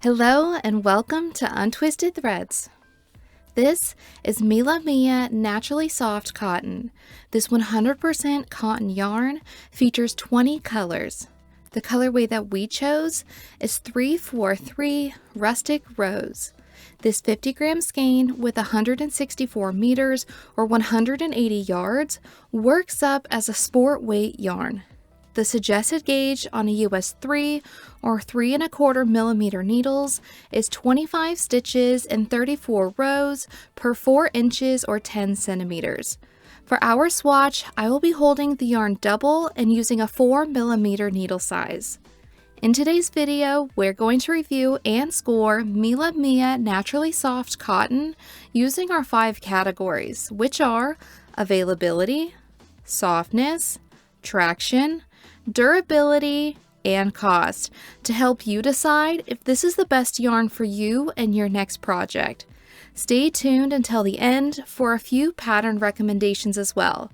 Hello and welcome to Untwisted Threads. This is MillaMia Naturally Soft Cotton. This 100% cotton yarn features 20 colors. The colorway that we chose is 343 Rustic Rose. This 50-gram skein with 164 meters or 180 yards works up as a sport weight yarn. The suggested gauge on a US 3 or 3¼ millimeter needles is 25 stitches and 34 rows per 4 inches or 10 centimeters. For our swatch, I will be holding the yarn double and using a 4 millimeter needle size. In today's video, we're going to review and score MillaMia Naturally Soft Cotton using our 5 categories, which are availability, softness, traction, durability, and cost, to help you decide if this is the best yarn for you and your next project. Stay tuned until the end for a few pattern recommendations as well.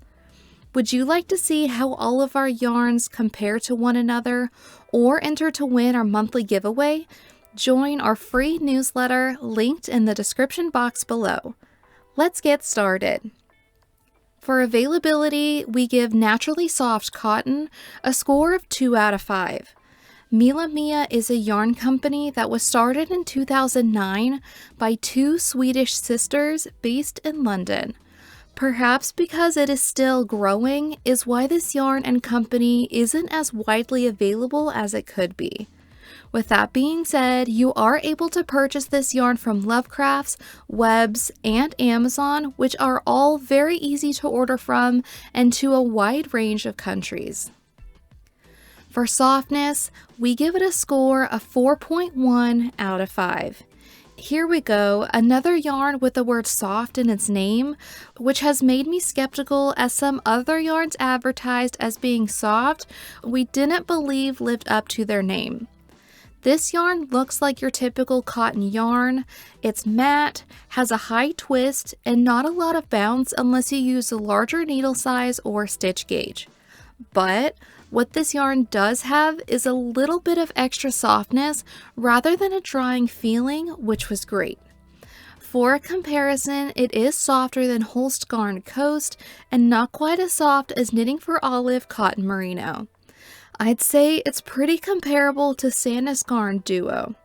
Would you like to see how all of our yarns compare to one another or enter to win our monthly giveaway? Join our free newsletter linked in the description box below. Let's get started. For availability, we give Naturally Soft Cotton a score of 2 out of 5. MillaMia is a yarn company that was started in 2009 by 2 Swedish sisters based in London. Perhaps because it is still growing is why this yarn and company isn't as widely available as it could be. With that being said, you are able to purchase this yarn from Lovecrafts, Webs, and Amazon, which are all very easy to order from and to a wide range of countries. For softness, we give it a score of 4.1 out of 5. Here we go, another yarn with the word soft in its name, which has made me skeptical as some other yarns advertised as being soft we didn't believe lived up to their name. This yarn looks like your typical cotton yarn. It's matte, has a high twist, and not a lot of bounce unless you use a larger needle size or stitch gauge. But what this yarn does have is a little bit of extra softness rather than a drying feeling, which was great. For a comparison, it is softer than Holst Garn Coast and not quite as soft as Knitting for Olive Cotton Merino. I'd say it's pretty comparable to Sandnes Garn Duo.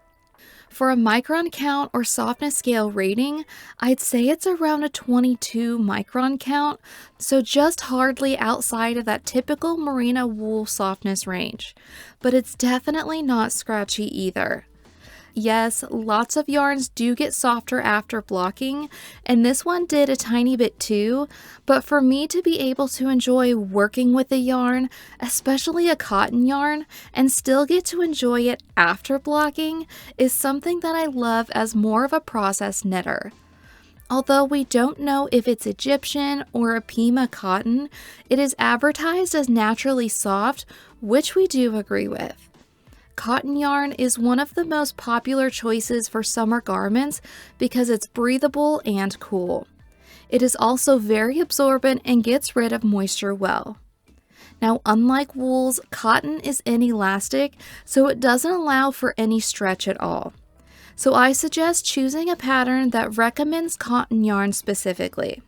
For a micron count or softness scale rating, I'd say it's around a 22 micron count, so just hardly outside of that typical merino wool softness range. But it's definitely not scratchy either. Yes, lots of yarns do get softer after blocking, and this one did a tiny bit too, but for me to be able to enjoy working with a yarn, especially a cotton yarn, and still get to enjoy it after blocking is something that I love as more of a process knitter. Although we don't know if it's Egyptian or a Pima cotton, it is advertised as naturally soft, which we do agree with. Cotton yarn is one of the most popular choices for summer garments because it's breathable and cool. It is also very absorbent and gets rid of moisture well. Now, unlike wools, cotton is inelastic, so it doesn't allow for any stretch at all. So I suggest choosing a pattern that recommends cotton yarn specifically.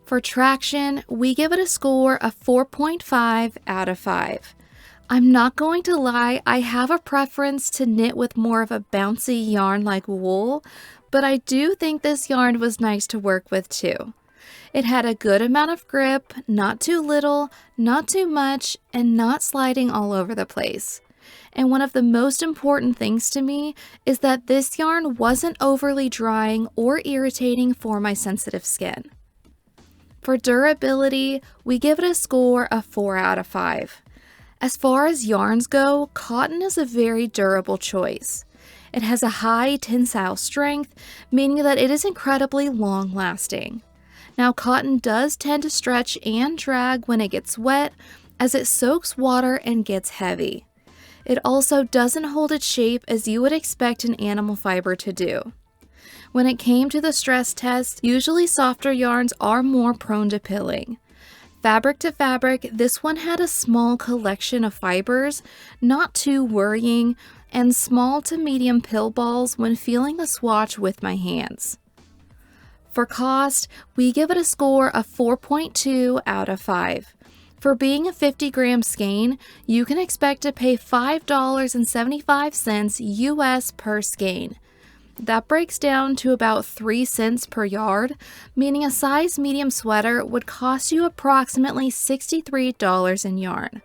For traction, we give it a score of 4.5 out of 5. I'm not going to lie, I have a preference to knit with more of a bouncy yarn like wool, but I do think this yarn was nice to work with too. It had a good amount of grip, not too little, not too much, and not sliding all over the place. And one of the most important things to me is that this yarn wasn't overly drying or irritating for my sensitive skin. For durability, we give it a score of 4 out of 5. As far as yarns go, cotton is a very durable choice. It has a high tensile strength, meaning that it is incredibly long-lasting. Now, cotton does tend to stretch and drag when it gets wet, as it soaks water and gets heavy. It also doesn't hold its shape as you would expect an animal fiber to do. When it came to the stress test, usually softer yarns are more prone to pilling. Fabric to fabric, this one had a small collection of fibers, not too worrying, and small to medium pill balls when feeling a swatch with my hands. For cost, we give it a score of 4.2 out of 5. For being a 50-gram skein, you can expect to pay $5.75 US per skein. That breaks down to about 3 cents per yard, meaning a size medium sweater would cost you approximately $63 in yarn.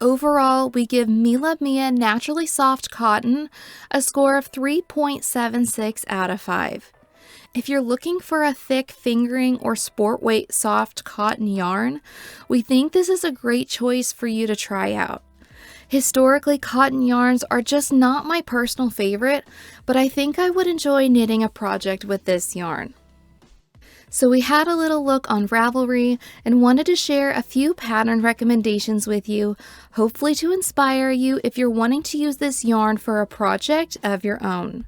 Overall, we give MillaMia Naturally Soft Cotton a score of 3.76 out of 5. If you're looking for a thick fingering or sport weight soft cotton yarn, we think this is a great choice for you to try out. Historically, cotton yarns are just not my personal favorite, but I think I would enjoy knitting a project with this yarn. So we had a little look on Ravelry and wanted to share a few pattern recommendations with you, hopefully to inspire you if you're wanting to use this yarn for a project of your own.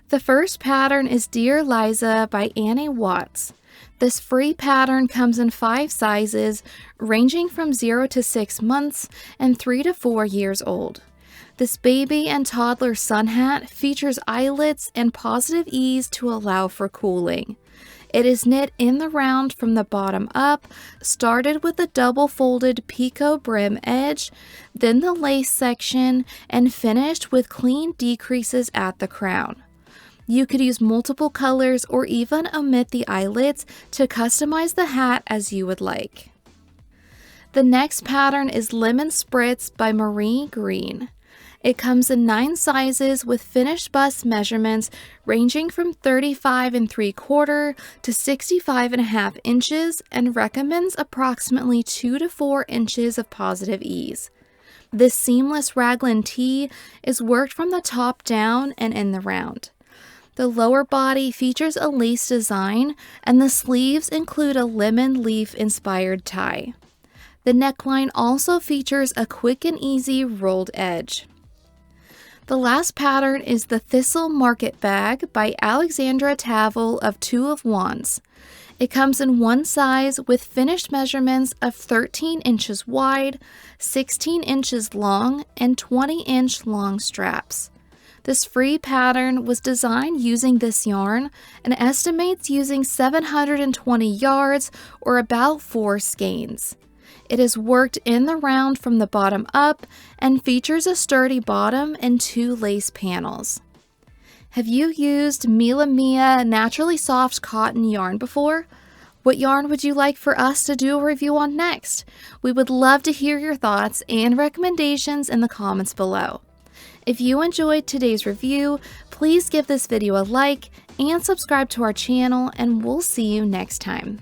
The first pattern is Dear Liza by Annie Watts. This free pattern comes in 5 sizes, ranging from 0 to 6 months and 3 to 4 years old. This baby and toddler sun hat features eyelets and positive ease to allow for cooling. It is knit in the round from the bottom up, started with a double folded picot brim edge, then the lace section, and finished with clean decreases at the crown. You could use multiple colors or even omit the eyelets to customize the hat as you would like. The next pattern is Lemon Spritz by Greene. It comes in 9 sizes with finished bust measurements ranging from 35 3/4 to 65.5 inches and recommends approximately 2 to 4 inches of positive ease. This seamless raglan tee is worked from the top down and in the round. The lower body features a lace design, and the sleeves include a lemon leaf-inspired tie. The neckline also features a quick and easy rolled edge. The last pattern is the Thistle Market Bag by Alexandra Tavel of 2 of Wands. It comes in 1 size with finished measurements of 13 inches wide, 16 inches long, and 20-inch long straps. This free pattern was designed using this yarn and estimates using 720 yards or about 4 skeins. It is worked in the round from the bottom up and features a sturdy bottom and 2 lace panels. Have you used MillaMia Naturally Soft Cotton yarn before? What yarn would you like for us to do a review on next? We would love to hear your thoughts and recommendations in the comments below. If you enjoyed today's review, please give this video a like and subscribe to our channel, and we'll see you next time.